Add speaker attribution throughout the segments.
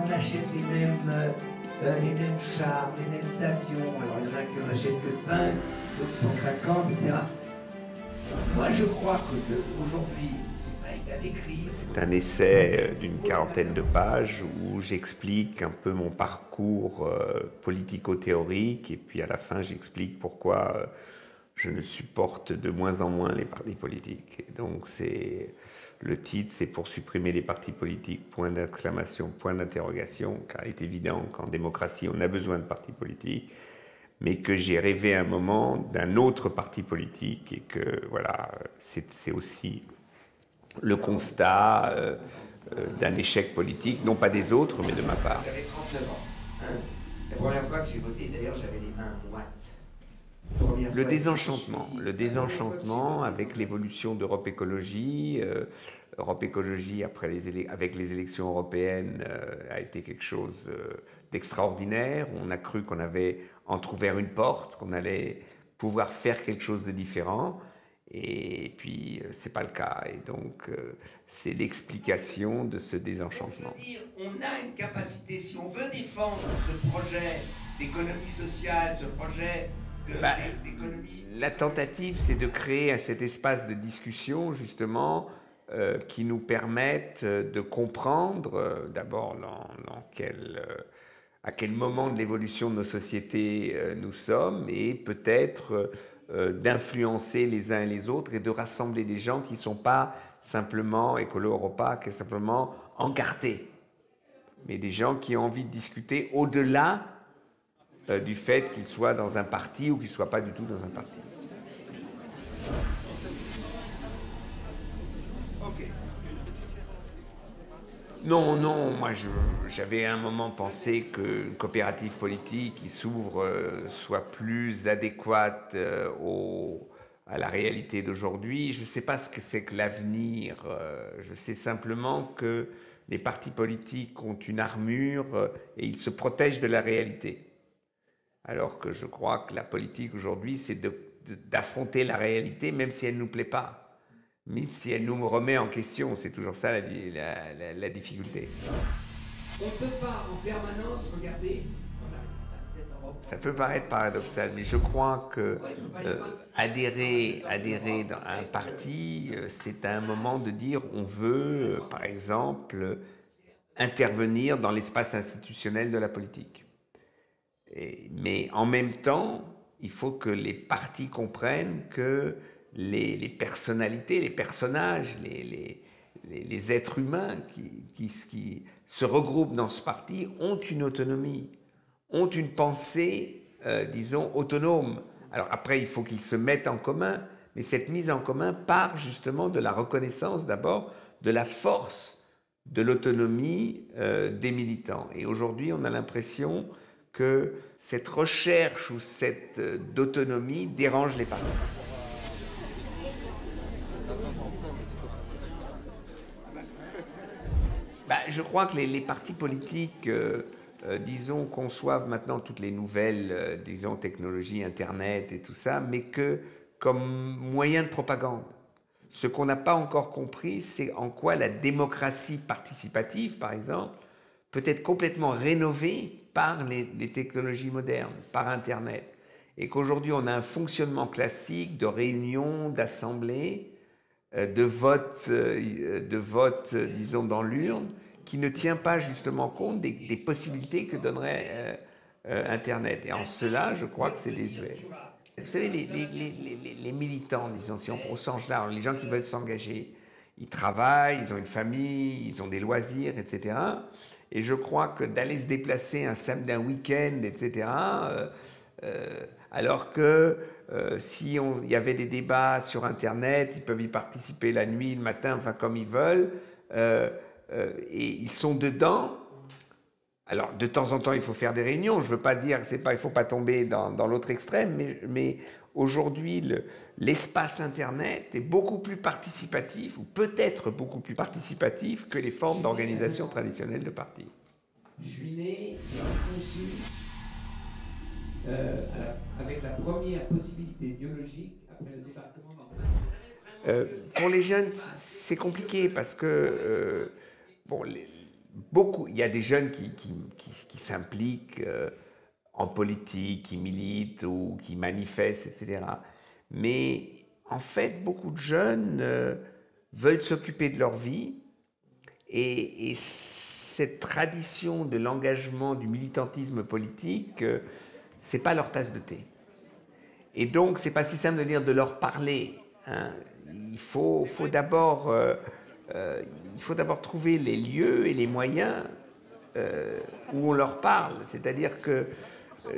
Speaker 1: on achète les mêmes chars, les mêmes avions. Alors il y en a qui en achètent que 5, d'autres 150, etc. Moi je crois qu'aujourd'hui, c'est pas égal écrit.
Speaker 2: C'est un essai d'une quarantaine de pages où j'explique un peu mon parcours politico-théorique et puis à la fin j'explique pourquoi je ne supporte de moins en moins les partis politiques. Et donc le titre, c'est pour supprimer les partis politiques, point d'exclamation, point d'interrogation, car il est évident qu'en démocratie, on a besoin de partis politiques, mais que j'ai rêvé à un moment d'un autre parti politique et que, voilà, c'est aussi le constat d'un échec politique, non pas des autres, mais de ma part.
Speaker 1: J'avais 39 ans. Hein. La première fois que j'ai voté, d'ailleurs, j'avais les mains moites.
Speaker 2: Le désenchantement avec l'évolution d'Europe Écologie. Europe Écologie, avec les élections européennes, a été quelque chose d'extraordinaire. On a cru qu'on avait entrouvert une porte, qu'on allait pouvoir faire quelque chose de différent. Et puis, c'est pas le cas. Et donc, c'est l'explication de ce désenchantement.
Speaker 1: Je veux dire, on a une capacité, si on veut défendre ce projet d'économie sociale, ce projet d'économie...
Speaker 2: La tentative, c'est de créer cet espace de discussion, justement, qui nous permette de comprendre, d'abord, à quel moment de l'évolution de nos sociétés nous sommes, et peut-être d'influencer les uns et les autres et de rassembler des gens qui ne sont pas simplement écolo-Europa, qui sont simplement encartés, mais des gens qui ont envie de discuter au-delà du fait qu'ils soient dans un parti ou qu'ils ne soient pas du tout dans un parti.
Speaker 1: Ok.
Speaker 2: Non, moi j'avais à un moment pensé qu'une coopérative politique qui s'ouvre soit plus adéquate à la réalité d'aujourd'hui. Je ne sais pas ce que c'est que l'avenir. Je sais simplement que les partis politiques ont une armure et ils se protègent de la réalité. Alors que je crois que la politique aujourd'hui, c'est d'affronter la réalité, même si elle ne nous plaît pas. Mais si elle nous remet en question, c'est toujours ça la difficulté.
Speaker 1: On ne peut pas en permanence regarder...
Speaker 2: Ça peut paraître paradoxal, mais je crois que adhérer à un parti, c'est à un moment de dire on veut, par exemple, intervenir dans l'espace institutionnel de la politique. Mais en même temps, il faut que les partis comprennent que les personnalités, les personnages, les êtres humains qui se regroupent dans ce parti ont une autonomie, ont une pensée, disons, autonome. Alors après, il faut qu'ils se mettent en commun, mais cette mise en commun part justement de la reconnaissance d'abord de la force de l'autonomie des militants. Et aujourd'hui, on a l'impression que cette recherche ou cette d'autonomie dérange les partis. Je crois que les partis politiques, disons, conçoivent maintenant toutes les nouvelles, disons, technologies, Internet et tout ça, mais que comme moyen de propagande. Ce qu'on n'a pas encore compris, c'est en quoi la démocratie participative, par exemple, peut être complètement rénovée par les technologies modernes, par Internet. Et qu'aujourd'hui, on a un fonctionnement classique de réunion, d'assemblée, de vote, disons, dans l'urne, qui ne tient pas justement compte des possibilités que donnerait Internet. Et en cela, je crois que c'est désuet. Vous savez, les militants, disons, si on au sens large, les gens qui veulent s'engager, ils travaillent, ils ont une famille, ils ont des loisirs, etc. Et je crois que d'aller se déplacer un samedi, un week-end, etc., alors que si il y avait des débats sur Internet, ils peuvent y participer la nuit, le matin, enfin comme ils veulent, et ils sont dedans. Alors, de temps en temps, il faut faire des réunions. Je ne veux pas dire qu'il ne faut pas tomber dans l'autre extrême, mais aujourd'hui, l'espace Internet est beaucoup plus participatif, ou peut-être beaucoup plus participatif que les formes d'organisation traditionnelles de partis.
Speaker 1: Je suis né, conçu, avec la première possibilité biologique après le débarquement
Speaker 2: Pour les jeunes, c'est compliqué parce que, bon, il y a des jeunes qui s'impliquent en politique, qui militent ou qui manifestent, etc. Mais en fait, beaucoup de jeunes veulent s'occuper de leur vie et cette tradition de l'engagement, du militantisme politique, c'est pas leur tasse de thé. Et donc, c'est pas si simple de dire de leur parler. Hein. Il faut d'abord trouver les lieux et les moyens où on leur parle. C'est-à-dire que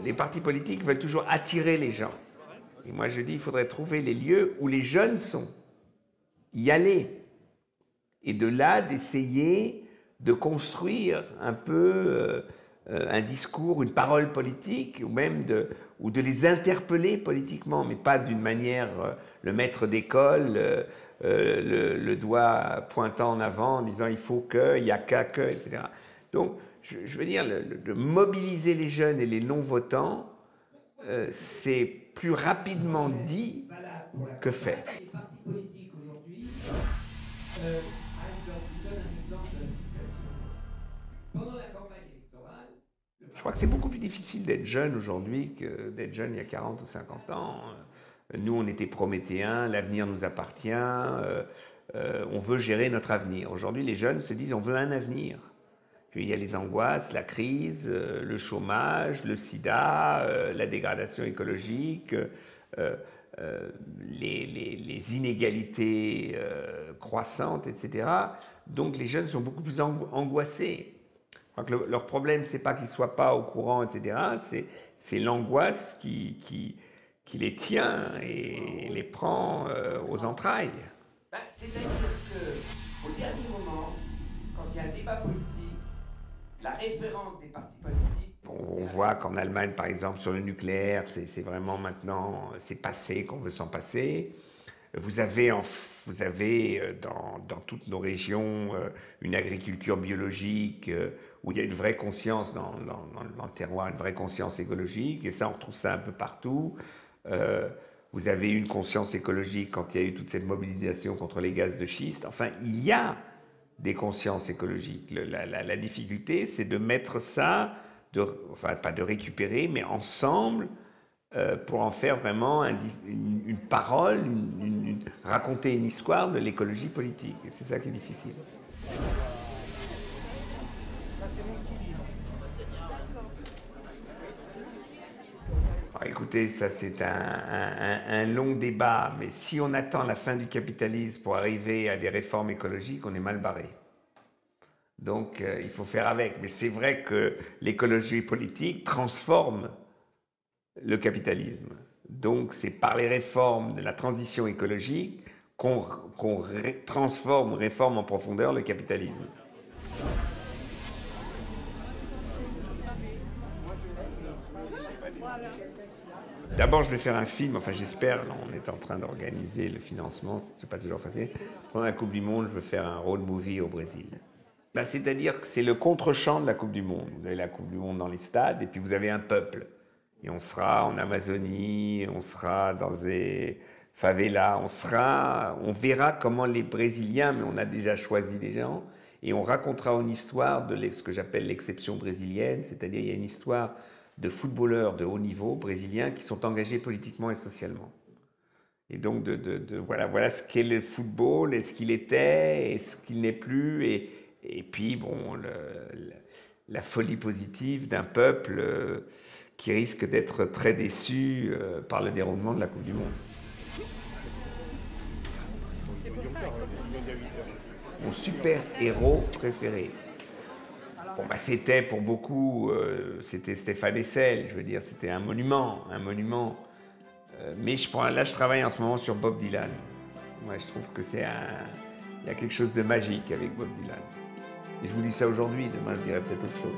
Speaker 2: les partis politiques veulent toujours attirer les gens. Et moi, je dis, il faudrait trouver les lieux où les jeunes sont. Y aller. Et de là, d'essayer de construire un peu un discours, une parole politique, ou même de les interpeller politiquement, mais pas d'une manière, le maître d'école, le doigt pointant en avant, en disant il faut que, il y a qu'à que, etc. Donc, je veux dire, de mobiliser les jeunes et les non-votants, c'est plus rapidement dit que fait.
Speaker 1: Les partis politiques aujourd'hui, par exemple, je donne un exemple de la situation. Pendant la campagne électorale,
Speaker 2: je crois que c'est beaucoup plus difficile d'être jeune aujourd'hui que d'être jeune il y a 40 ou 50 ans. Nous, on était prométhéens, l'avenir nous appartient, on veut gérer notre avenir. Aujourd'hui, les jeunes se disent on veut un avenir. Puis il y a les angoisses, la crise, le chômage, le sida, la dégradation écologique, les inégalités croissantes, etc. Donc les jeunes sont beaucoup plus angoissés. Je crois que leur problème, c'est pas qu'ils soient pas au courant, etc. C'est l'angoisse qui les tient et les prend aux entrailles.
Speaker 1: C'est-à-dire qu'au dernier moment, quand il y a un débat politique, la référence des partis politiques...
Speaker 2: On voit qu'en Allemagne, par exemple, sur le nucléaire, c'est vraiment maintenant, c'est passé qu'on veut s'en passer. Vous avez dans toutes nos régions une agriculture biologique où il y a une vraie conscience dans le terroir, une vraie conscience écologique, et ça, on retrouve ça un peu partout. Vous avez une conscience écologique quand il y a eu toute cette mobilisation contre les gaz de schiste. Enfin, il y a des consciences écologiques. La difficulté, c'est de mettre ça, enfin pas de récupérer, mais ensemble, pour en faire vraiment une parole, raconter une histoire de l'écologie politique. Et c'est ça qui est difficile. Alors, écoutez, ça c'est un long débat, mais si on attend la fin du capitalisme pour arriver à des réformes écologiques, on est mal barré. Donc il faut faire avec. Mais c'est vrai que l'écologie politique transforme le capitalisme. Donc c'est par les réformes de la transition écologique qu'on réforme en profondeur le capitalisme. D'abord, je vais faire un film, enfin j'espère, on est en train d'organiser le financement, c'est pas toujours facile. Pendant la Coupe du Monde, je veux faire un road movie au Brésil. Ben, c'est-à-dire que c'est le contre-champ de la Coupe du Monde. Vous avez la Coupe du Monde dans les stades, et puis vous avez un peuple. Et on sera en Amazonie, on sera dans des favelas, on verra comment les Brésiliens, mais on a déjà choisi des gens, et on racontera une histoire de ce que j'appelle l'exception brésilienne, c'est-à-dire il y a une histoire de footballeurs de haut niveau brésiliens qui sont engagés politiquement et socialement. Et donc, voilà ce qu'est le football, et ce qu'il était, et ce qu'il n'est plus, et puis, bon, la folie positive d'un peuple qui risque d'être très déçu par le déroulement de la Coupe du Monde. Mon super-héros préféré. Bon, bah, c'était pour beaucoup, c'était Stéphane Hessel, je veux dire, c'était un monument. Mais là, je travaille en ce moment sur Bob Dylan. Moi, je trouve que il y a quelque chose de magique avec Bob Dylan. Et je vous dis ça aujourd'hui, demain je dirai peut-être autre chose.